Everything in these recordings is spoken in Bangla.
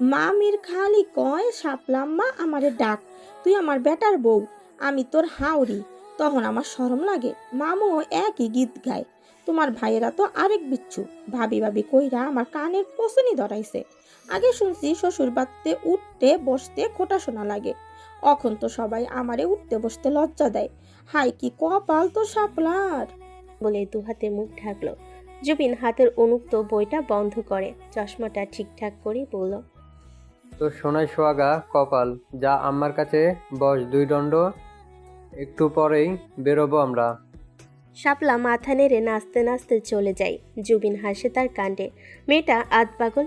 মামির খালি কয় শাপলাম্মা আমারে ডাক, তুই আমার বেটার বউ, আমি তোর হাউরি। তখন আমার শরম লাগে। মামুও একই গীত গায়। তোমার ভাইয়েরা তো আরেক বিচ্ছু, ভাবি ভাবি কইরা আমার কানের পছনি ধরাইছে। আগে শুনছি শ্বশুর বাড়িতে উঠতে বসতে খোটা শোনা লাগে, এখন তো সবাই আমারে উঠতে বসতে লজ্জা দেয়। হাই কি কপাল তো শাপলার। বলে দুহাতে মুখ ঢাকলো। জুবিন হাতের উন্মুক্ত বইটা বন্ধ করে চশমাটা ঠিকঠাক করে বলল, তো সোনাই সোয়াগা কপাল, যা আম্মার কাছে বস 2 দণ্ড, একটু পরেই বেরোবো আমরা। শাপলা মাথা নেড়ে নাচতে নাচতে চলে যায়। জুবিন হাসে তার কাণ্ডে। মেয়েটা আধ পাগল।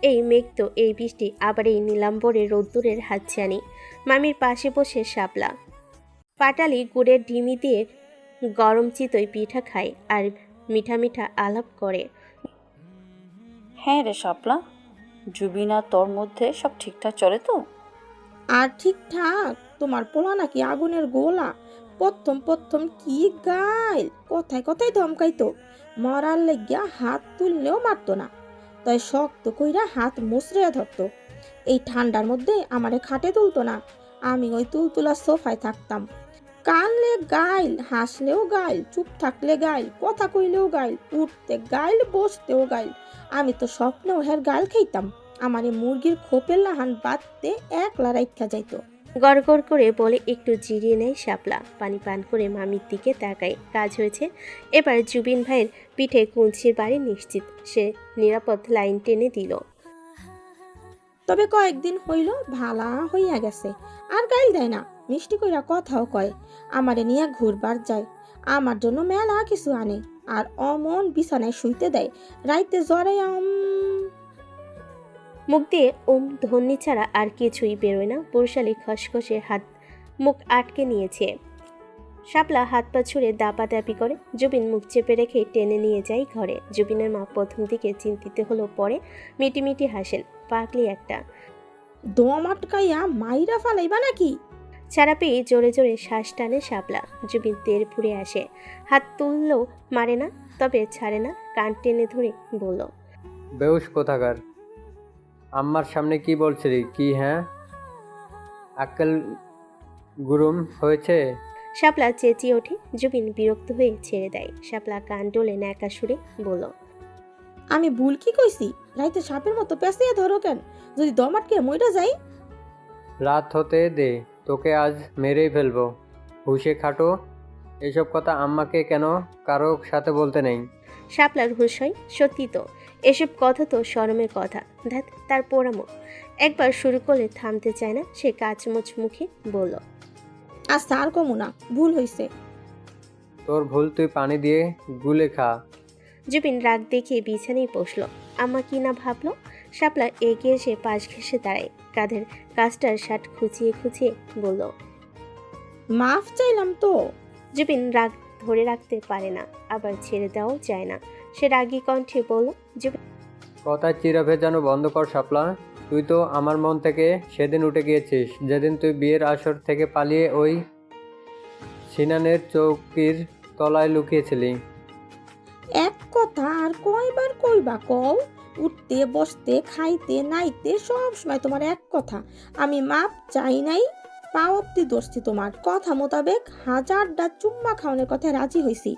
এই মেঘ তো, এই বৃষ্টি, আবার এই নীলাম্বরের রোদ্দুরের হাতছানি। মামির পাশে বসে শাপলা পাটালি গুড়ের ডিমি দিয়ে গরম চিতই পিঠা খায় আর মিঠা মিঠা আলাপ করে। হ্যাঁ রে শাপলা, জুবিনা তোর মধ্যে সব ঠিকঠাক চলে তো? আর ঠিকঠাক? তোমার পোলা নাকি আগুনের গোলা। প্রথম প্রথম কি গাইল, কথায় কথায় ধমকাইতো, মরার লেগিয়া হাত তুললেও মারতো না, তাই শক্ত কইরা হাত মুচড়ে ধরতো। এই ঠান্ডার মধ্যে আমারে খাটে তুলতো না, আমি ওই তুলতুলা সোফায় থাকতাম। কানলে গাইল, হাসলেও গাইল, চুপ থাকলে গাইল, কথা কইলেও গাইল, উঠতে গাইল, বসতেও গাইল। আমি তো স্বপ্নেও হের গাইল খাইতাম। আমারে মুরগির খোপের লাহান বাঁধতে একলা রাইখা যাইতো। গড় গড় করে বলে একটু জিরিয়ে নেয় শাপলা। পানি পান করে মামির দিকে তাকায়। কাজ হয়েছে। এবার জুবিন ভাইয়ের পিঠে কুঞ্চির বাড়ি নিশ্চিত। সে নিরাপদ লাইন টেনে দিল। তবে কয়েকদিন হইল ভালা হইয়া গেছে, আর গাইল দেয় না, মিষ্টি কইরা কথাও কয়। আমারে নিয়ে ঘুরবার যায়, আমার জন্য মেলা কিছু আনে, আর অমন বিছানায় শুইতে দেয়। রাইতে জ্বরে মুখ দিয়ে ধ্বনি ছাড়া আর কিছুই বেরোয় না। বর্ষালি খসখসে হাত মুখ আটকে নিয়েছে। শাপলা হাত পা ছুঁড়ে দাপাদাপি করে। জুবিন মুখ চেপে রেখে টেনে নিয়ে যায় ঘরে। জুবিনের মা প্রথম দিকে চিন্তিত হলো, পরে মিটিমিটি হাসেন। পাগলি একটা। দম আটকাইয়া মাইরা ফালাইবা নাকি? ছাড়া পেয়ে জোরে জোরে শ্বাস টানে শাপলা। জুবিন তের ফুরে আসে। হাত তুললেও মারে না, তবে ছাড়ে না। কান টেনে ধরে বলল, বেউস কোথাকার, আম্মার সামনে কি বলছিলি কি? হ্যাঁ, আক্কেল গুরুম হয়েছে? শাপলা চেঁচিয়ে ওঠে। জুবিন বিরক্ত হয়ে ছেড়ে দেয়। শাপলা কান ডোলে ন্যাকা সুরে বলল, আমি ভুল কি কইছি? রাইতে সাপের মতো পেঁচিয়ে ধরো কেন? যদি দম আটকে মইরা যাই? রাত হতে দে, তোকে আজ মেরেই ফেলবো। হুশে খাটো, এসব কথা আম্মাকে কেন কারো সাথে বলতে নেই। শাপলার হুঁশ হয়। সত্যি তো, এসব কথা তো শরমের কথা। ধ্যাত, তার পোড়ামো। একবার শুরু করলে থামতে চায় না। সে কাচমুচ মুখে বলল, আচ্ছা আর কমু না, ভুল হইছে। তোর ভুল তুই পানি দিয়ে গুলে খা। জুবিন রাগ দেখিয়ে বিছানায় বসলো। আম্মা কি না ভাবলো। শাপলা এগিয়ে এসে পাশ ঘেঁষে দাঁড়ায়। কাঁধের কাজটার শার্ট খুঁচিয়ে খুঁচিয়ে বলল, মাফ চাইলাম তো। জুবিন রাগ ধরে রাখতে পারে না, আবার ছেড়ে দেওয়াও যায় না। সে রাগী কণ্ঠে বলল, জুবিন, কথায় চিরা ভেজানো বন্ধ কর শাপলা। তুই তো আমার মন থেকে সেদিন উঠে গিয়েছিস, যেদিন তুই বিয়ের আসর থেকে পালিয়ে ওই সিনানের চৌকির তলায় লুকিয়েছিলি। এক কথা আর কয়বার কইবা কও? উঠতে বসতে খাইতে নাইতে সব সময় তোমার এক কথা। আমি মাপ চাই নাই, পা অব্দি দোষছি তোমার। কথা মোতাবেক 1000টা চুম্মা খাওয়ানোর কথা রাজি হইছি।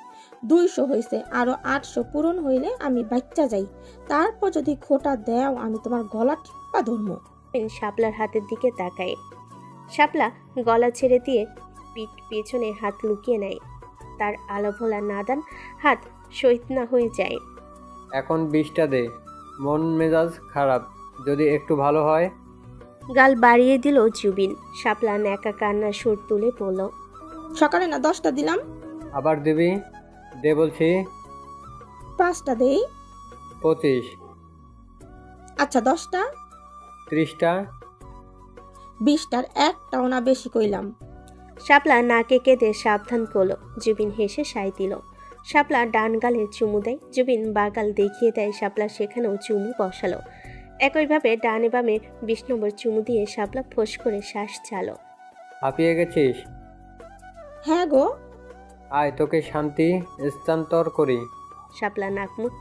200 হইছে, আরো 800 পূরণ হইলে আমি বাচ্চা যাই। তারপর যদি খোটা দেও, আমি তোমার গলা টিপ্পা ধরবো। শাপলার হাতের দিকে তাকায়। শাপলা গলা ছেড়ে দিয়ে পিঠ পেছনে হাত লুকিয়ে নেয়। তার আলোভোলা নাদান হাত সহিত না হয়ে যায়। এখন 20টা দে, মন মেজাজ খারাপ, যদি একটু ভালো হয়। গাল বাড়িয়ে দিল জুবিন। শাপলা ন্যাকা কান্নার সুর তুলে বলল, সকালে না 10টা দিলাম? আবার দিবি? দে বলছি। 5টা দেই। 25। আচ্ছা 10টা। 30টা। 20টার একটাও না বেশি কইলাম। শাপলা নাকে কেঁদে সাবধান করলো। জুবিন হেসে সাই দিল। শাপলা ডান গালে চুমু দেয়। জুবিন বাগাল দেখিয়ে দেয়। শাপলা সেখানেও চুমু বসালো। একইভাবে ডানে বামে 20 নম্বর চুমু দিয়ে শাপলা ফোঁস করে শ্বাস চালো। হাঁপিয়ে গেছিস? হ্যাঁ গো। আয় তোকে শান্তি স্থানান্তর করি। শাপলা নাক মুখ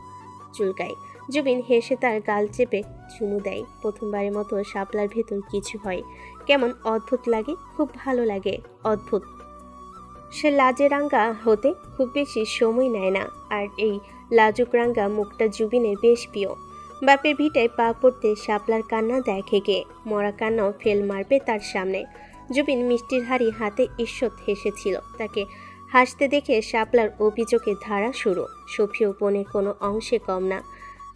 চুলকায়। জুবিন হেসে তার গাল চেপে চুমু দেয়। প্রথমবারের মতো শাপলার ভেতর কিছু হয়, কেমন অদ্ভুত লাগে, খুব ভালো লাগে, অদ্ভুত। সে লাজে রাঙ্গা হতে খুব বেশি সময় নেয় না, আর এই লাজুক রাঙ্গা মুখটা জুবিনের বেশ প্রিয়। বাপের ভিটায় পা পড়তে শাপলার কান্না দেখে গে, মরা কান্নাও ফেল মারবে তার সামনে। জুবিন মিষ্টির হাড়ি হাতে ঈষৎ হেসেছিল, তাকে হাসতে দেখে শাপলার অভিযোগের ধারা শুরু। সফিও বোনের কোনো অংশে কম না।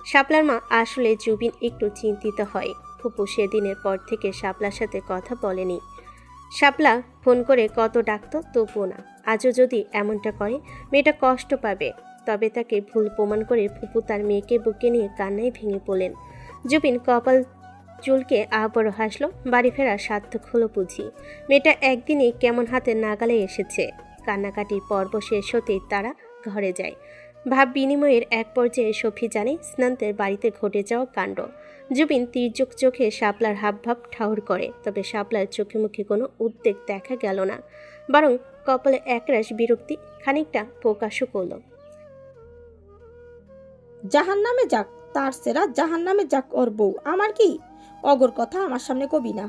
শাপলার মা আসলে জুবিন একটু চিন্তিত হয়। ফুপু সেদিনের পর থেকে শাপলার সাথে কথা বলেনি। শাপলা ফোন করে কত ডাকতো তবুও না। আজও যদি এমনটা করে মেয়েটা কষ্ট পাবে। তবে তাকে ভুল প্রমাণ করে ফুপু তার মেয়েকে বুকে নিয়ে কান্নায় ভেঙে পড়লেন। জুবিন কপাল চুলকে আবারও হাসলো। বাড়ি ফেরা সার্থক হলো বুঝি। মেয়েটা একদিনই কেমন হাতে নাগালে এসেছে। কান্নাকাটির পর্ব শেষ হতেই তারা ঘরে যায়। ভাব বিনিময়ের এক পর্যায়ে সফি জানে স্নান্তের বাড়িতে ঘটে যাওয়া কাণ্ড। জুবিন তীর্যক চোখে শাপলার হাবভাব ঠাউর করে, তবে শাপলার চোখে মুখে কোনো উদ্বেগ দেখা গেল না, বরং কপালে একরাশ বিরক্তি খানিকটা প্রকাশও করল। জাহান নামে যাক তার সেরা, জাহান নামে যাক ওর বউ, আমার কি? অগর কথা আমার সামনে কবি না।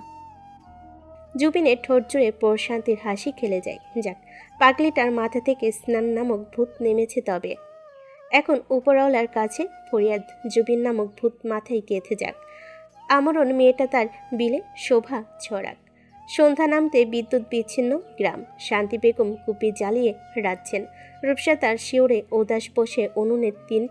জুবিনের ঠোঁট জুড়ে প্রশান্তির হাসি খেলে যায়। যাক, পাগলিটার মাথা থেকে স্নান নামক ভূত নেমেছে। তবে এখন উপরওয়ালার কাছে ফরিয়াদ, জুবিন নামক ভূত মাথায় গেঁথে যাক। আমরণ মেয়েটা তার বিলে শোভা ছড়াক। সন্ধ্যা নামতে বিদ্যুৎ বিচ্ছিন্ন গ্রাম। শান্তি বেগম কুপি জ্বালিয়ে রাখছেন। রূপসা তার শিওরে উদাস বসে উনুনের তিন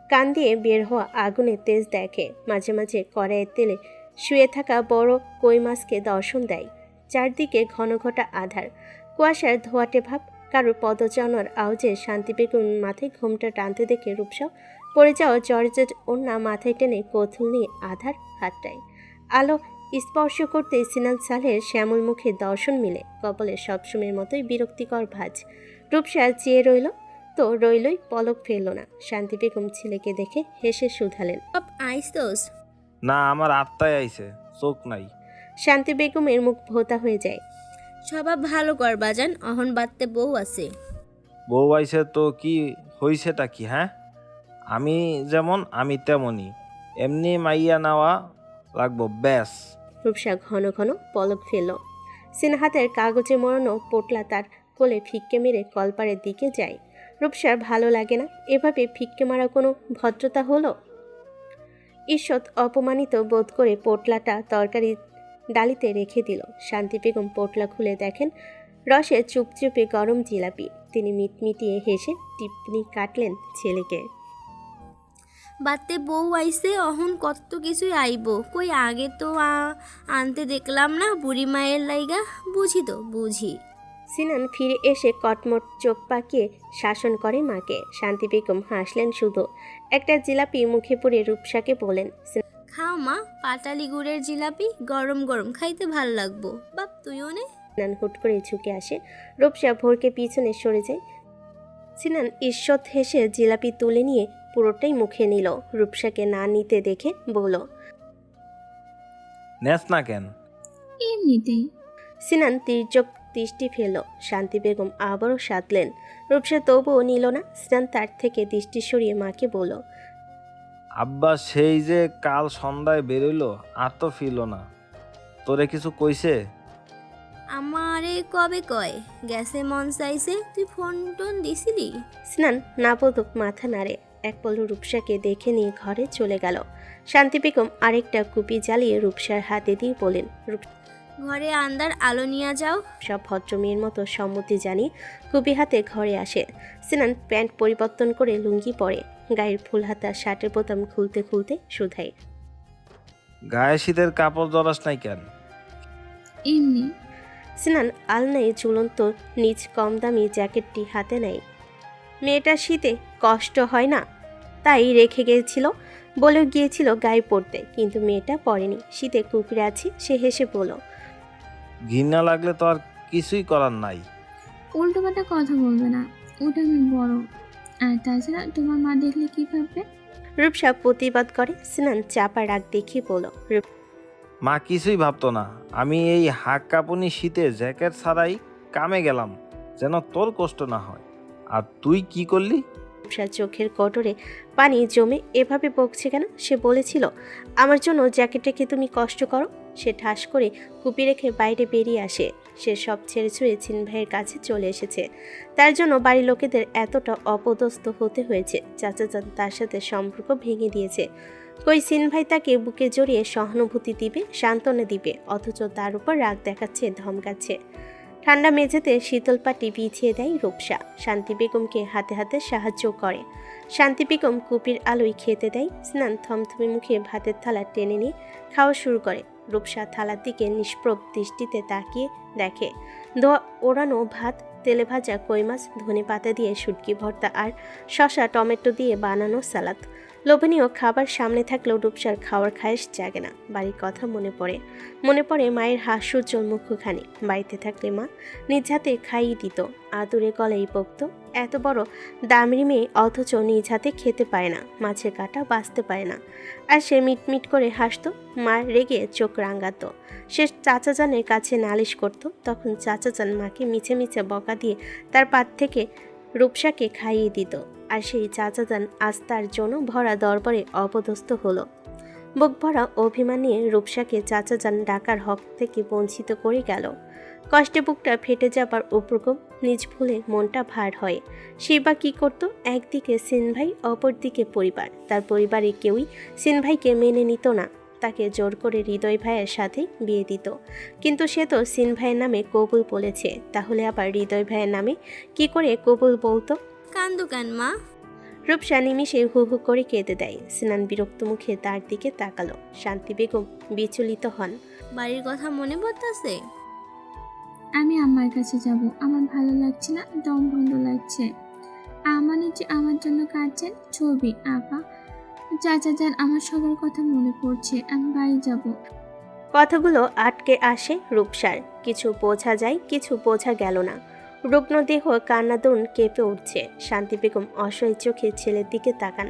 কান দিয়ে বের হওয়া আগুনের তেজ দেখে। মাঝে মাঝে কড়াইয়ের তেলে শুয়ে থাকা বড় কই মাছকে দর্শন দেয়। চারদিকে ঘনঘটা আধার, কুয়াশার ধোয়াটে ভাব। কারোর পদচারণার আওয়াজে শান্তি বেগম মাথায় ঘোমটা টানতে দেখে রূপসা পড়ে যাওয়া জর্জেট ওড়না মাথায় টেনে কৌথুল নিয়ে আধার হাতটায় আলো স্পর্শ করতে সিনাল সালের শ্যামল মুখে দর্শন মিলে। কপালে সবসময়ের মতোই বিরক্তিকর ভাঁজ। রূপসা চেয়ে রইল তো রইলই, পলক ফেলল না। শান্তি বেগম ছেলেকে দেখে হেসে শুধালেন, সব আইসোস? না, আমার আত্মায় আইছে, চোখ নাই। শান্তি বেগমের মুখ ভোতা হয়ে যায়। স্বভাব ভালো কর বাজান, অহন বাড়তে বউ আছে। বউ আইছে তো কি হইছেটা কি? হ্যাঁ, আমি যেমন আমি তেমনই, এমনি মাইয়া নেওয়া লাগবো ব্যাস। রূপসা ঘন ঘন পলক ফেলল। সিনহাতের কাগজে মোড়ানো পোটলা তার কোলে ফিক্কে মেরে কলপারের দিকে যায়। রূপসার ভালো লাগে না, এভাবে ফিক্কে মারা কোনো ভদ্রতা হলো? ঈষৎ অপমানিত বোধ করে পোটলাটা তরকারি ডালিতে রেখে দিল। শান্তি বেগম পোটলা খুলে দেখেন রসে চুপচুপে গরম জিলাপি। তিনি মিটমিটিয়ে হেসে টিপ্পনি কাটলেন ছেলেকে। বাড়তে বউ আইছে, অহন কত কিছুই আইব। কই আগে তো আনতে দেখলাম না বুড়ি মায়ের লাইগা। বুঝি তো বুঝি। সিনান ফিরে এসে কটমট চোখ পাকিয়ে শাসন করে মাকে। শান্তি বেগম হাসলেন শুধু। একটা জিলাপি মুখে পুরে রূপসাকে বলেন, খাও মা, পাটালি গুড়ের জিলাপি, গরম গরম খাইতে ভাল লাগবো। বাপ তুইও নে। সিনান হুট করে ঝুঁকে আসে। রূপসা ভোরকে পিছনে সরে যায়। সিনান ঈষৎ হেসে জিলাপি তুলে নিয়ে পুরোটাই মুখে নিল। রূপসাকে না নিতে দেখে বলল, নেস না কেন? এমনিতেই। সিনান তির্যক দৃষ্টি ফেলল। শান্তি বেগম আবারও সাধলেন। রূপসা তবুও নিল না। সিনান তার থেকে দৃষ্টি সরিয়ে মাকে বলল, আব্বা সেই যে কাল সন্ধ্যায় বেরোইলো, আর তো ফিরল না। তোরে কিছু কইছে? আমারে কবে কয়? গেছে মন চাইছে, তুই ফোন টোন দিছিলি? সিনান নাবোধক মাথা নাড়ে। এক পলক রূপসাকে দেখে নিয়ে ঘরে চলে গেল। শান্তি বেগম আরেকটা কুপি জ্বালিয়ে রূপসার হাতে দিয়ে বলেন, ঘরে আন্দার আলো নিয়ে যাও। সব ভদ্রমেয়ের মতো সম্মতি জানিয়ে কুপি হাতে ঘরে আসে। সিনান প্যান্ট পরিবর্তন করে লুঙ্গি পরে। গায়ের ফুল হাতা শার্টের বোতাম খুলতে খুলতে শুধায়, গায়ে শীতের কাপড় জড়াস নাই কেন? এমনি। সিনান আলনায় ঝুলন্ত নিজ কম দামি জ্যাকেটটি হাতে নেয়। মেয়েটার শীতে কষ্ট হয় না তাই রেখে গিয়েছিল, বলেও গিয়েছিল গায়ে পড়তে, কিন্তু মেয়েটা পরেনি। শীতে কুকুরে আছে। সে হেসে বলল, ঘৃণা লাগলে তো আর কিছুই করার নাই। উল্টো পাল্টা কথা বলবে না, ওটা আমি বড়। আর তাছাড়া তোমার মা দেখলে কি ভাববে? রূপসা প্রতিবাদ করে। সিনান চাপা রাগ দেখিয়ে বলল, মা কিছুই ভাবতো না। আমি এই হাক কাঁপুনি শীতে জ্যাকেট ছাড়াই কামে গেলাম যেন তোর কষ্ট না হয়। আর তুই কি করলি? রূপসার চোখের কটরে পানি জমে এভাবে বকছে কেন? সে বলেছিল আমার জন্য জ্যাকেটটাকে তুমি কষ্ট করো। সে ঠাস করে কুপি রেখে বাইরে বেরিয়ে আসে। সে সব ছেড়ে ছুঁড়ে সিন ভাইয়ের কাছে চলে এসেছে। তার জন্য বাড়ির লোকেদের এতটা অপদস্থ হতে হয়েছে। চাচা যান তার সাথে সম্পর্ক ভেঙে দিয়েছে। কই সিন ভাই তাকে বুকে জড়িয়ে সহানুভূতি দিবে, সান্ত্বনা দিবে, অথচ তার উপর রাগ দেখাচ্ছে, ধমকাচ্ছে। ঠান্ডা মেঝেতে শীতল পাটি বিছিয়ে দেয় রূপসা। শান্তি বেগমকে হাতে হাতে সাহায্য করে। শান্তি বেগম কুপির আলোয় খেতে দেয়। স্নান থমথমে মুখে ভাতের থালা টেনে নিয়ে খাওয়া শুরু করে। রূপসা থালার দিকে নিষ্প্রভ দৃষ্টিতে তাকিয়ে দেখে ধোয়া ওড়ানো ভাত, তেলে ভাজা কই মাছ, ধনে পাতা দিয়ে শুটকি ভর্তা আর শসা টমেটো দিয়ে বানানো সালাদ। লোভনীয় খাবার সামনে থাকলেও রূপসার খাওয়ার খায়েশ জাগে না। বাড়ির কথা মনে পড়ে মায়ের হাস্যোজ্জ্বল মুখখানি। বাড়িতে থাকলে মা নিজ হাতে খাইয়ে দিত, আদুরে গলায় বকত। এত বড় দামড়ি মেয়ে অথচ নিজ হাতে খেতে পায় না, মাছের কাঁটা বাছতে পারে না। আর সে মিটমিট করে হাসত। মা রেগে চোখ রাঙাতো। সে চাচা জানের কাছে নালিশ করত। তখন চাচা জান মাকে মিছে মিছে বকা দিয়ে তার পাত থেকে রূপসাকে খাইয়ে দিত। আর সেই চাচা যান আজ তার জন্য ভরা দরবারে অপদস্থ হলো। বুক ভরা অভিমান নিয়ে রূপসাকে চাচা যান ডাকার হক থেকে বঞ্চিত করে গেল। কষ্টে বুকটা ফেটে যাবার উপক্রম, নিজ ভুলে মনটা ভার হয়। সে বা কী করত? একদিকে সিন ভাই, অপরদিকে পরিবার। তার পরিবারে কেউই সিন ভাইকে মেনে নিত না। তাকে জোর করে হৃদয় ভাইয়ের সাথে বিয়ে দিত। কিন্তু সে তো সিন ভাইয়ের নামে কবুল বলেছে, তাহলে আবার হৃদয় ভাইয়ের নামে কি করে কবুল বলতো? কান্দু কেন মা? রূপসা নিমিষে হু হু করে কেঁদে দেয়। স্নান বিরক্ত মুখে তার দিকে তাকালো। শান্তি বেগম বিচলিত হন। বাড়ির কথা মনে পড়তাছে? আমি আম্মার কাছে যাব। আমার ভালো লাগছে না, দম বন্ধ লাগছে। আমার নিচে আমার জন্য কাঁদছেন। ছবি আপা, চাচা যান, আমার সবার কথা মনে পড়ছে। আমি বাড়ি যাব। কথাগুলো আটকে আসে রূপসার। কিছু বোঝা যায়, কিছু বোঝা গেল না। রুগ্ন দেহ কান্নাদরুণ কেঁপে উঠছে। শান্তি বেগম অসহায় চোখে ছেলের দিকে তাকান।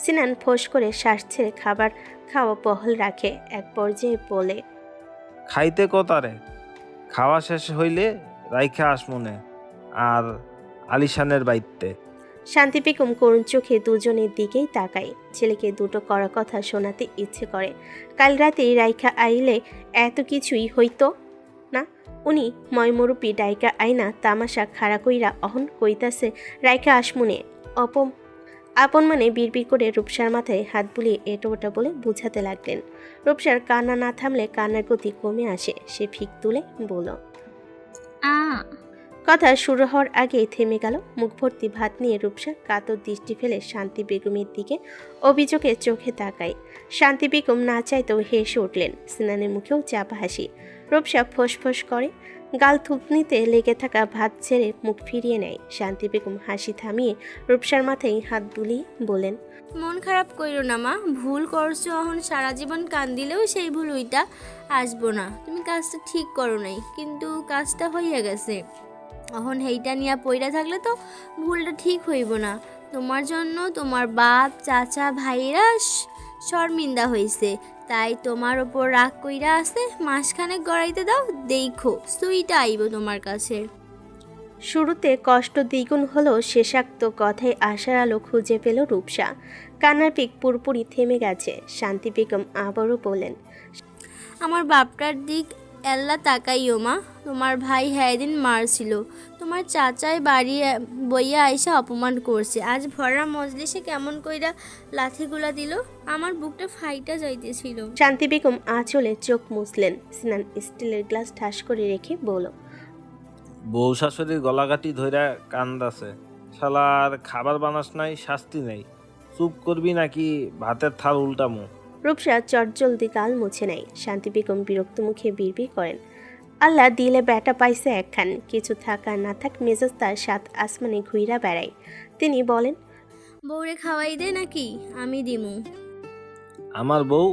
সিনান ফোঁস করে শ্বাস ছেড়ে খাবার খাওয়া বহল রাখে। এক পর্যায়ে বলে, খাইতে কতারে, খাওয়া শেষ হইলে রাইখা আসমনে আর আলিশানের বাইতে। শান্তি বেগম করুণ চোখে দুজনের দিকেই তাকায়। ছেলেকে দুটো কড়া কথা শোনাতে ইচ্ছে করে। কাল রাতেই রাইখা আইলে এত কিছুই হইতো না। উনি ময়মরূপী ডাইকা আইনা তামাশা খাড়া কইরা অহন কইতাছে রাইখা আসমুনে। আপন মনে বিড়বিড় করে রূপসার মাথায় হাত বুলিয়ে এটো ওটা বলে বুঝাতে লাগলেন। রূপসার কান্না না থামলে কান্নার গতি কমে আসে। সে ফিক তুলে বলল, আ কথা শুরু হওয়ার আগেই থেমে গেল। মুখ ভর্তি ভাত নিয়ে রূপসা কাতর দৃষ্টি ফেলে শান্তি বেগমের দিকে অভিযোগে চোখে তাকায়। শান্তি বেগম না চাইতেও হেসে উঠলেন। সিনানের মুখেও চাপা হাসি। রূপসা ফোঁস করে। গাল থুতনিতে লেগে থাকা ভাত ছেড়ে মুখ ফিরিয়ে নেয়। শান্তি বেগম হাসি থামিয়ে রূপসার মাথায় হাত বুলিয়ে বলেন, মন খারাপ কইরো না মা, ভুল করছো। এখন সারা জীবন কান দিলেও সেই ভুল ওইটা আসবো না। তুমি কাজটা ঠিক করো নাই, কিন্তু কাজটা হইয়া গেছে। এখন হেইটা নিয়ে পইরা থাকলে তো ভুলটা ঠিক হইব না। তোমার জন্য তোমার বাপ, চাচা, ভাইরা শর্মিন্দা হইছে, তাই তোমার ওপর রাগ কইরা আছে। মাসখানেক গড়াইতে দাও, দেখো সুইটা আইব তোমার কাছে। শুরুতে কষ্ট দ্বিগুণ হলেও শেষাক্ত কথায় আশার আলো খুঁজে পেল রূপসা। কান্নার পিক পুরোপুরি থেমে গেছে। শান্তি বেগম আবারও বলেন, আমার বাপটার দিক এল্লা তাকাইও মা। তোমার ভাই হ্যাদিন মারছিল, তোমার চাচাই বাড়ি বইয়া আইসা অপমান করছে। আজ ভরা মজলিসে কেমন কইরা লাথিগুলা দিল, আমার বুকটা ফাইটা যাইতেছিল। শান্তি বেগম আঁচলে চোখ মুছলেন। স্নান স্টিলের গ্লাস ঠাস করে রেখে বলল, বউ শাশুড়ির গলাকাটি ধইরা কান্দাছে। শালার খাবার বানাস নাই, শাস্তি নেই। চুপ করবি নাকি ভাতের থাল উল্টামু? রূপসা চটজলদি গাল মুছে নেয়। শান্তি বেগম বিরক্ত মুখে বিড়বিড় করেন, আল্লাহ দিলে ব্যাটা পাইছে একখান। কিছু থাকা না থাক মেজাজ তার সাত আসমানে ঘুইরা বেড়ায়। তিনি বলেন, বউরে খাওয়াই দে নাকি আমি দিমু? আমার বউ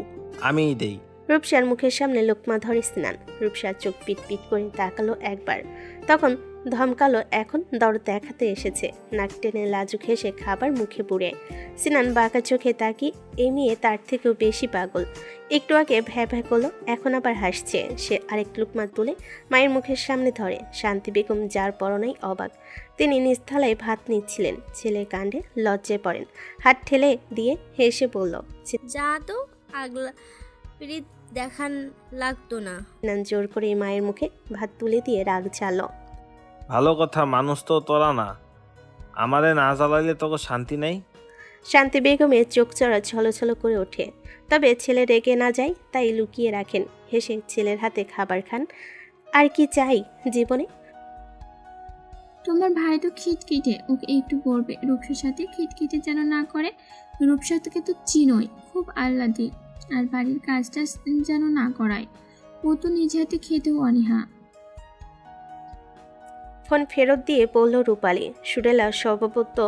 আমিই দেই। রূপসার মুখের সামনে লোকমা ধরে স্নান। রূপসার চোখ পিট পিট করে তাকালো একবার, তখন ধমকালো এখন দরদ দেখাতে এসেছে। নাক টেনে লাজুক হেসে খাবার মুখে পুড়ে। সিনান বাঁকা চোখে তাকি, এই মেয়ে তার থেকেও বেশি পাগল। একটু আগে ভ্যা ভ্যা করলো, এখন আবার হাসছে। সে আরেক লুকমা তুলে মায়ের মুখের সামনে ধরে। শান্তি বেগম যার পরনাই অবাক। তিনি নিজ থালায় ভাত নিচ্ছিলেন। ছেলের কাণ্ডে লজ্জায় পড়েন, হাত ঠেলে দিয়ে হেসে বলল, যা তো, আগলা প্রীত দেখান লাগতো না। সিনান জোর করে মায়ের মুখে ভাত তুলে দিয়ে রাগ ঝাড়ল। ভালো কথা, মানুষ তো তোরা না, আমারে না জ্বালাইলে তোকে শান্তি নেই। শান্তি বেগমের চোখ চড়া ছলছল করে ওঠে, তবে ছেলে রেগে না যায় তাই লুকিয়ে রাখেন। হেসে ছেলের হাতে খাবার খান। আর কি চাই জীবনে? তোমার ভাই তো খিটখিটে, ওকে একটু বলবে রূপসার সাথে খিটখিটে যেন না করে। রূপসাকে তো চিনোই, খুব আহ্লাদি, আর বাড়ির কাজটা যেন না করায়। ও তো নিজে হাতে খেতেও অনীহা। ফোন ফেরত দিয়ে বলল রূপালী। সুরেলা স্বভাবত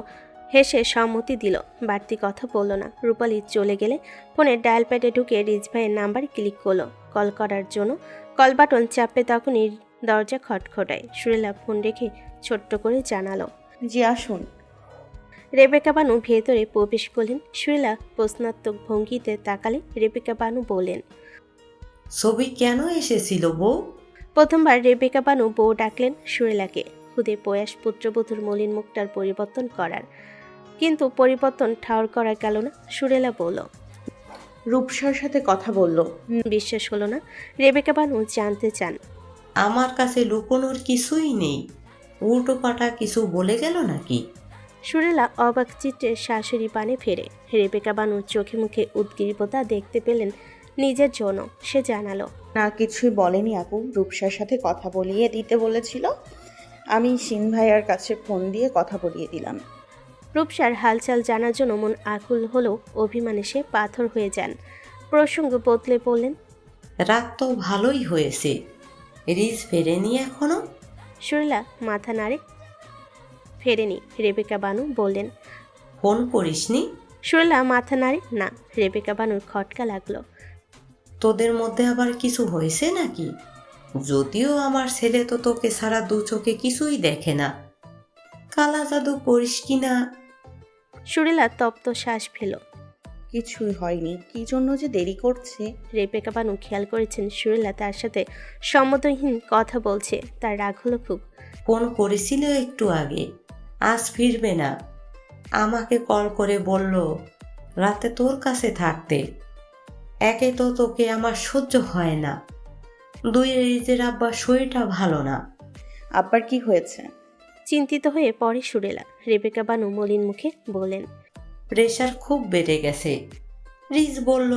হেসে সম্মতি দিল, বাড়তি কথা বলল না। রূপালী চলে গেলে ফোনের ডায়াল প্যাডে ঢুকে রিজ ভাইয়ের নাম্বার ক্লিক করলো কল করার জন্য। কল বাটন চাপে তখনই দরজা খটখটায়। সুরেলা ফোন রেখে ছোট্ট করে জানালো, জি আসুন। রেবেকা বানু ভেতরে প্রবেশ করলেন। সুরেলা প্রশ্নাত্মক ভঙ্গিতে তাকালে রেবেকা বানু বললেন, ছবি কেন এসেছিল বউ? প্রথমবার রেবেকা বানু বউ ডাকলেন সুরেলাকে, খুদে প্রয়াস পুত্রবধূর মলিন মুখটার পরিবর্তন করার, কিন্তু পরিবর্তন ঠাউর করা গেল না। সুরেলা বলল, রূপসার সাথে কথা বলল। বিশ্বাস হলো না। রেবেকা বানু জানতে চান, আমার কাছে লুকোনোর কিছুই নেই, উল্টো পাটা কিছু বলে গেল নাকি? সুরেলা অবাক চিত্রে শাশুড়ি পানে ফেরে। রেবেকা বানু চোখে মুখে উদ্গ্রীবতা দেখতে পেলেন নিজের জন্য। সে জানালো, না কিছুই বলেনি আপু, রূপসার সাথে কথা বলিয়ে দিতে বলেছিল, আমি সিন ভাইয়ার কাছে ফোন দিয়ে কথা বলিয়ে দিলাম। রূপসার হালচাল জানার জন্য মন আকুল হলেও অভিমানে সে পাথর হয়ে যান। প্রসঙ্গ বদলে বললেন, রাত তো ভালোই হয়েছে, রিজ ফেরেনি এখনো? সুরেলা মাথা নাড়ে, ফেরেনি। রেবেকা বানু বললেন, ফোন করিসনি? সুরেলা মাথা নাড়ে, না। রেবেকা বানুর খটকা লাগলো। তোদের মধ্যে আবার কিছু হয়েছে নাকি? যদিও আমার ছেলে তো তোকে সারা দু চোখে কিছুই দেখে না, কালা জাদু করিস কিনা? সুরেলা তপ্ত শ্বাস ফেল। কিছুই হয়নি, কি জন্য যে দেরি করছে। রেবেকা বানু খেয়াল করেছেন সুরেলা তার সাথে সম্মতহীন কথা বলছে। তার রাগ হলো খুব। ফোন করেছিল একটু আগে, আজ ফিরবে না। আমাকে কল করে বলল রাতে তোর কাছে থাকতে। একে তো তোকে আমার সহ্য হয় না, দুই রিজের আব্বার শরীরটা ভালো না। আব্বার কি হয়েছে? চিন্তিত হয়ে পড়ে সুরেলা। রেবেকা বানু মলিন মুখে বলেন, প্রেশার খুব বেড়ে গেছে। রিজ বলল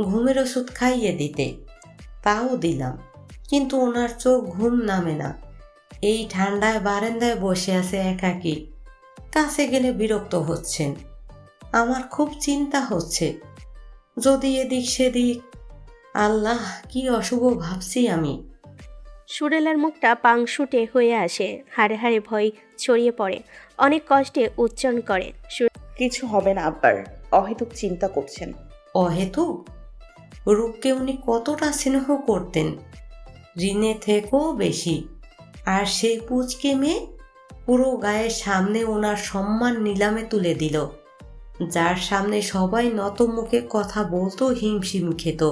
ঘুমের ওষুধ খাইয়ে দিতে, তাও দিলাম, কিন্তু ওনার চোখ ঘুম নামে না। এই ঠান্ডায় বারান্দায় বসে আছে একাকী, কাছে গেলে বিরক্ত হচ্ছেন। আমার খুব চিন্তা হচ্ছে, যদি এদিক সেদিক। আল্লাহ, কি অশুভ ভাবছি আমি। সুরেলার মুখটা পাংশুটে হয়ে আসে, হাড়ে হাড়ে ভয় ছড়িয়ে পড়ে। অনেক কষ্টে উচ্চারণ করে, কিছু হবে না আব্বার, অহেতুক চিন্তা করছেন। অহেতুক? রূপকে উনি কতটা স্নেহ করতেন, ঋণে থেকেও বেশি। আর সেই পুচকে মেয়ে পুরো গায়ের সামনে ওনার সম্মান নিলামে তুলে দিল, যার সামনে সবাই নত মুখে কথা বলতো হিমশিম খেত।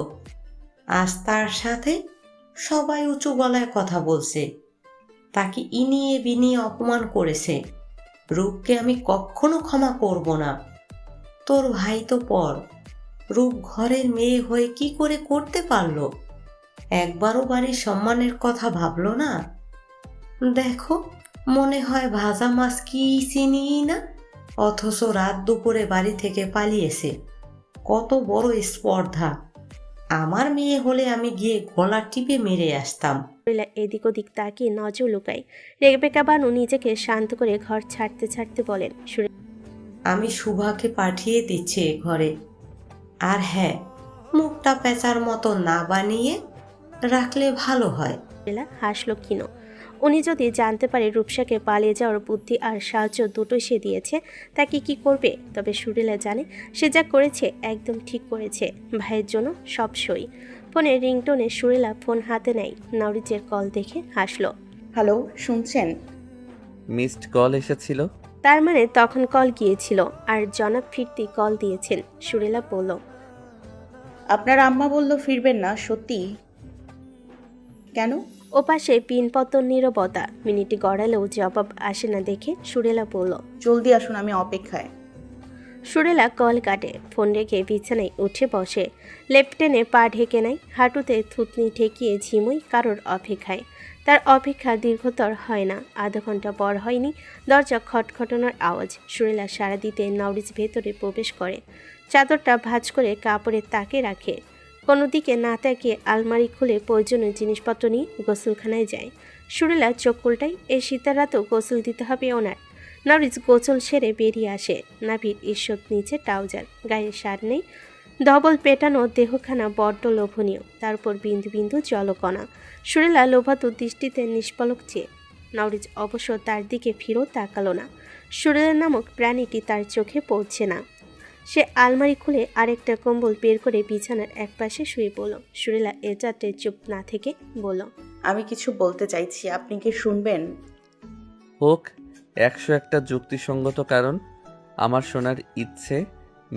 আজ তার সাথে সবাই উঁচু গলায় কথা বলছে, তাকে ইনিয়ে বিনিয়ে অপমান করেছে। রূপকে আমি কখনো ক্ষমা করব না। তোর ভাই তো পর, রূপ ঘরের মেয়ে হয়ে কি করে করতে পারলো? একবারও বাড়ির সম্মানের কথা ভাবলো না। দেখো, মনে হয় ভাজা মাছ কি চিনি না, অথচ রাত দুপুরে বাড়ি থেকে পালিয়েছে। কত বড় স্পর্ধা! আমার মেয়ে হলে আমি গিয়ে গলা টিপে মেরে আসতাম। সুরেলা এদিক ওদিক তাকিয়ে নজর লুকায়। রেবেকা বানু নিজেকে শান্ত করে ঘর ছাড়তে ছাড়তে বলেন, আমি শুভাকে পাঠিয়ে দিচ্ছি এ ঘরে। আর হ্যাঁ, মুখটা পেঁচার মতো না বানিয়ে রাখলে ভালো হয়। সুরেলা হাসল ক্ষীণ। উনি যদি জানতে পারে রূপসাকে পালিয়ে যাওয়ার বুদ্ধি আর সাহায্য দুটোই সে দিয়েছে, তাকে কি করবে? তবে সুরেলা জানে সে যা করেছে একদম ঠিক করেছে। ভাইয়ের জন্য সব সই। ফোনে রিংটোনে সুরেলা ফোন হাতে নেয়। নরিজের কল দেখে হাসলো। হ্যালো, শুনছেন? মিসড কল এসেছিল। তার মানে তখন কল গিয়েছিল আর জনাব ফিরতি কল দিয়েছেন। সুরেলা বলল, আপনার আম্মা বলল ফিরবেন না, সত্যি? কেন? ওপাশে পিনপতন নীরবতা, মিনিটে গড়ালেও জবাব আসে না দেখে সুরেলা বলল। জলদি আসুন, আমি অপেক্ষায়। সুরেলা কল কাটে, ফোন রেখে বিছানায় উঠে বসে, লেপটেনে পা ঢেকে নেয়, হাঁটুতে থুতনি ঠেকিয়ে ঝিমুই কারোর অপেক্ষায়। তার অপেক্ষা দীর্ঘতর হয় না, আধা ঘন্টা পর হয়নি দরজা খটখটানোর আওয়াজ। সুরেলা সাড়া দিতে নওরিজ ভেতরে প্রবেশ করে, চাদরটা ভাঁজ করে কাপড়ের তাকে রাখে, কোনো দিকে না তাকিয়ে আলমারি খুলে প্রয়োজনীয় জিনিসপত্র নিয়ে গোসলখানায় যায়। সুরেলা চোখ উল্টায়, এই শীতের রাতেও গোসল দিতে হবে ওনার। নরিজ গোসল সেরে বেরিয়ে আসে, নাভির ঈষৎ নিচে ট্রাউজার, গায়ে শার্ট নেই, ডবল পেটানো দেহখানা বড্ড লোভনীয়, তারপর বিন্দু বিন্দু জলকণা। সুরেলা লোভাত দৃষ্টিতে নিষ্পলক চেয়ে। নরিজ অবশ্য তার দিকে ফিরেও তাকালো না। সুরেলা নামক প্রাণীটি তার চোখে পড়ছে না। সে আলমারি খুলে আরেকটা কম্বল বের করে বিছানার একপাশে শুয়ে পড়ল। সুরেলা এ যাত্রে চুপ না থেকে বলল, আমি কিছু বলতে চাইছি, আপনি কি শুনবেন? হোক 101টা যুক্তিসঙ্গত কারণ, আমার শোনার ইচ্ছে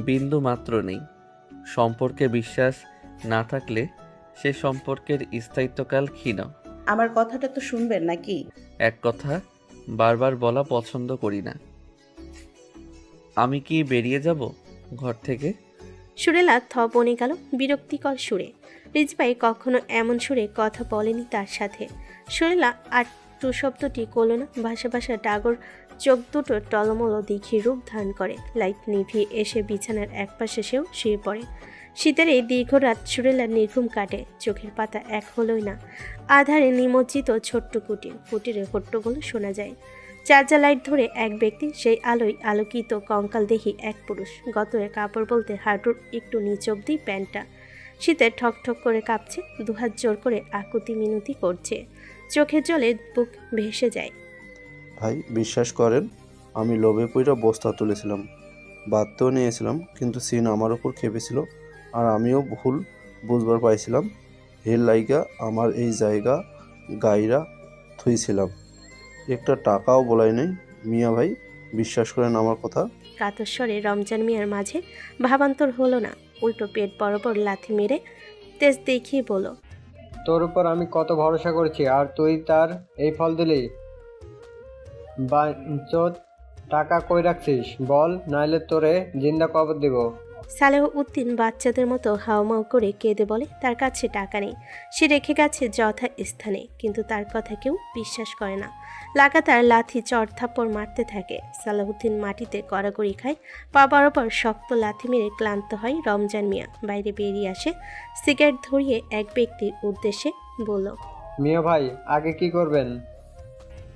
বিন্দু মাত্র নেই। সম্পর্কে বিশ্বাস না থাকলে সে সম্পর্কের স্থায়িত্বকাল ক্ষীণ। আমার কথাটা তো শুনবেন নাকি? এক কথা বারবার বলা পছন্দ করি না। আমি কি বেরিয়ে যাব ঘর থেকে? সুরেলা বনে গেল বিরক্তিকর সুরে। রিজবাই কখনো এমন সুরে কথা বলেনি তার সাথে। সুরেলা আর টু শব্দটি করল না, ভাষা ভাষা ডাগর চোখ দুটো টলমল দিঘি রূপ ধারণ করে। লাইট নিভিয়ে এসে বিছানার একপাশে সেও শুয়ে পড়ে। শীতের এই দীর্ঘ রাত সুরেলার নির্ঘুম কাটে, চোখের পাতা এক হলোই না। আধারে নিমজ্জিত ছোট্ট কুটিরে হট্টগোল শোনা যায়। চার্জার লাইট ধরে এক ব্যক্তি, সেই আলোয় আলোকিত কঙ্কাল দেখি এক পুরুষ, গতরে কাপড় বলতে হাঁটুর একটু নিচ অব্দি প্যান্টটা। শীতে ঠক ঠক করে কাঁপছে, দুহাত জোর করে আকুতি মিনতি করছে, চোখের জলে বুক ভেসে যায়। ভাই বিশ্বাস করেন, আমি লোভে পইরা বস্তা তুলেছিলাম, বাদতেও নিয়েছিলাম, কিন্তু সিন আমার ওপর খেপেছিল আর আমিও ভুল বুঝবার পাইছিলাম। হের লাইগা আমার এই জায়গা গাইরা থুইছিলাম, একটা টাকাও বলাই নাই। মিয়া ভাই বিশ্বাস করেন আমার কথা। কাতস্বরে রমজান মিয়ার মাঝে ভাবান্তর হলো না, উল্টো পেট বরাবর লাথি মেরে তেজ দেখিয়ে বলল, তোর উপর আমি কত ভরসা করছি আর তুই তার এই ফল দিলি? বাঞ্চোদ, টাকা কই রাখছিস বল, নাইলে তোরে জিন্দা কবর দিব। সালেহ উদ্দিন বাচ্চাদের মতো হাওমাও করে কেঁদে বলে তার কাছে টাকা নেই, সে রেখে গেছে যথা স্থানে, কিন্তু তার কথা কেউ বিশ্বাস করে না। লাগাতার লাথি চড় থাপ্পড় মারতে থাকে। সালাহুদ্দিন মাটিতে কড়াকড়ি খায়, পা বরাবর শক্ত লাথি মেরে ক্লান্ত হয় রমজান মিয়া। বাইরে বেরিয়ে আসে, সিগারেট ধরিয়ে এক ব্যক্তির উদ্দেশ্যে বলল, মিয়া ভাই আগে কি করবেন?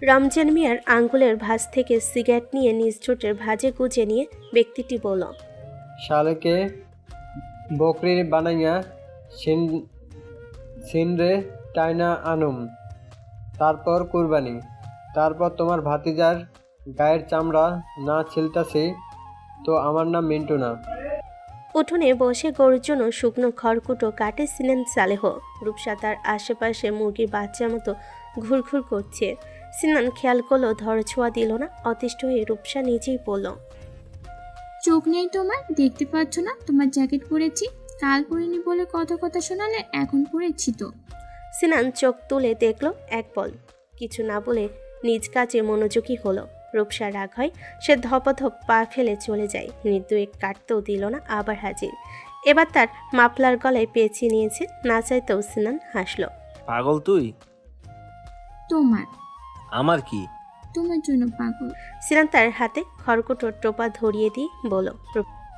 রমজান মিয়ার আঙ্গুলের ভাঁজ থেকে সিগারেট নিয়ে নিজ ঠোঁটের ভাঁজে গুজে নিয়ে ব্যক্তিটি বলল, শালেকে বকরি বানাইয়া সিনরে টাইনা আনুম, তারপর কুরবানি, তারপর তোমার ভাতিজার গায়ের চামড়া না ছিলতাছি তো আমার নাম মিন্টু না। উঠোনে বসে গরুর জন্য শুকনো খড়কুটো কাটে সিনেন সালেহ। রূপসা তার আশেপাশে মুরগির বাচ্চার মতো ঘুরঘুর করছে। সিনান খেয়াল করলো, ধরছোঁয়া দিল না। অতিষ্ঠ হয়ে রূপসা নিজেই বলল, চোখ নেই তোমার, দেখতে পাচ্ছ না তোমার জ্যাকেট পরেছি? কাল পরিনি বলে কত কথা শোনালে, এখন পরেছি তো। সিনান চোখ তুলে দেখলো এক পল, কিছু না বলে নিজ কাজে মনোযোগী হলো। রূপসা রাগ হয়, সে ধপধপ পা ফেলে চলে যায়। নির্দুয়ে কাটতেও দিল না, আবার হাজির। এবার তার মাফলার গলায় পেঁচিয়ে নিয়েছে, না চাইতেও সিনান হাসলো। পাগল তুই? তোমার আমার কি? তোমার জন্য পাগল। সিনান তার হাতে খড়কুটোর টোপা ধরিয়ে দিয়ে বলো।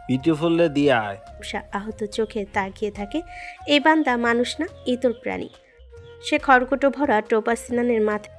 ভিডিও ফুললে দিয়ে আয়। রূপসা আহত চোখে তাকিয়ে থাকে। এই বান্দা মানুষ না, ইতর প্রাণী। সে খড়কুটো ভরা টোপা সিনানের মাথায়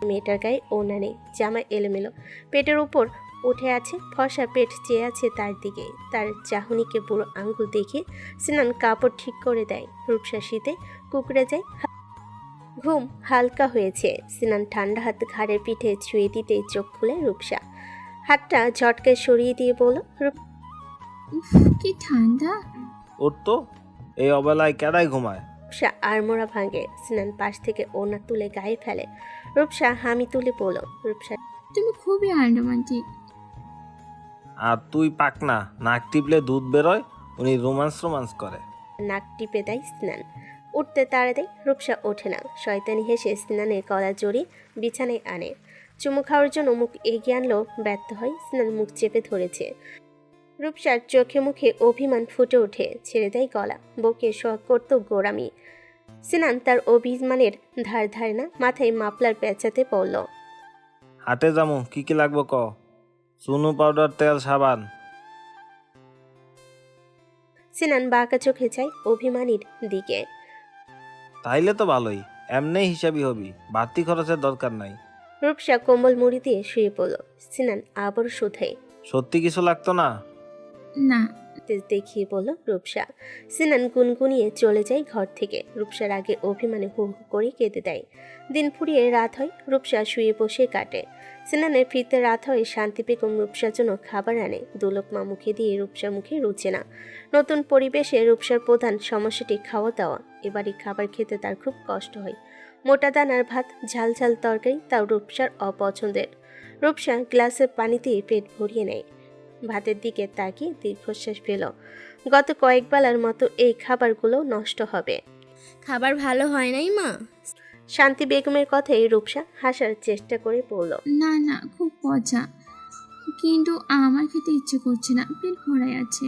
মেয়েটার গায়ে ওড়না নেই, জামা এলোমেলো, পেটের উপর উঠে আছে, ফর্সা পেট চেয়ে আছে তার দিকে। তার চাহনিকে বুড়ো আঙ্গুল দেখে সিনান কাপড় ঠিক করে দেয়। রূপসা শীতে কুকড়ে যায়। ঘুম হালকা হয়েছে। সিনান ঠান্ডা হাত ঘাড়ের পিঠে ছুঁয়ে দিতেই চোখ খুলে রূপসা। হাতটা ঝটকে সরিয়ে দিয়ে বলল, উফ, কি ঠান্ডা। ওর তো এই অবেলায় কেডাই ঘুমায়? রূপসা আড়মোড়া ভাঙে। সিনান পাশ থেকে ওড়না তুলে গায়ে ফেলে। রূপসা হামি তুলে বলল, রূপসা তুমি খুবই আনরোমান্টিক। আর তুই পাকনা, নাক টিপলে দুধ বেরোয়, উনি রোমান্স করে। নাক টিপে দেয় স্নান। উঠতে তাড়া দেয়। রূপসা ওঠে না। শয়তানি হেসে স্নানের গলা জড়িয়ে বিছানায় আনে। চুমু খাওয়ার জন্য মুখ এগিয়ে আনলেও ব্যর্থ হয়। স্নান মুখ চেপে ধরেছে। রূপসার চোখে মুখে অভিমান ফুটে ওঠে। ছেড়ে দেয় গলা। বউকে শখ করত গোড়ামি। সিনান তার অভিমানের ধার ধারে না, মাথায় মাপলার পেঁচাতে পড়ল। হাটে যামু, কি কি লাগবো ক? চুনো, পাউডার, তেল, সাবান। সিনান বাঁকা চোখে চায় অভিমানীর দিকে। তাইলে তো ভালোই, এমনি হিসাবই হবি, বাড়তি খরচের দরকার নাই। রূপসা কোমল মুড়ি দিয়ে শুয়ে পড়ল। সিনান আবার শুধায়, সত্যি কিছু লাগতো না? না। তেজ দেখিয়ে বলল রূপসা। সিনান গুনগুনিয়ে চলে যায় ঘর থেকে। রূপসার আগে অভিমানে হু হু করে কেঁদে দেয়। দিন ফুরিয়ে রাত হয়। রূপসা শুয়ে বসে কাটে। সিনানের ফিরতে রাত হয়। শান্তি বেগম রূপসার জন্য খাবার আনে। দুলোকমা মুখে দিয়ে রূপসার মুখে রুচে না। নতুন পরিবেশে রূপসার প্রধান সমস্যাটি খাওয়া দাওয়া। এবারই খাবার খেতে তার খুব কষ্ট হয়। মোটা দানার ভাত, ঝাল ঝাল তরকারি, তাও রূপসার অপছন্দের। রূপসা গ্লাসে পানি দিয়ে পেট ভরিয়ে নেয়। ভাতের দিকে তাকিয়ে দীর্ঘশ্বাস ফেল। গত কয়েকবেলার মতো এই খাবারগুলো নষ্ট হবে। খাবার ভালো হয় নাই মা? শান্তি বেগমের কথাই রূপসা হাসার চেষ্টা করে বলল, না না, খুব মজা, কিন্তু আমার খেতে ইচ্ছে করছে না, পেট ভরাই আছে।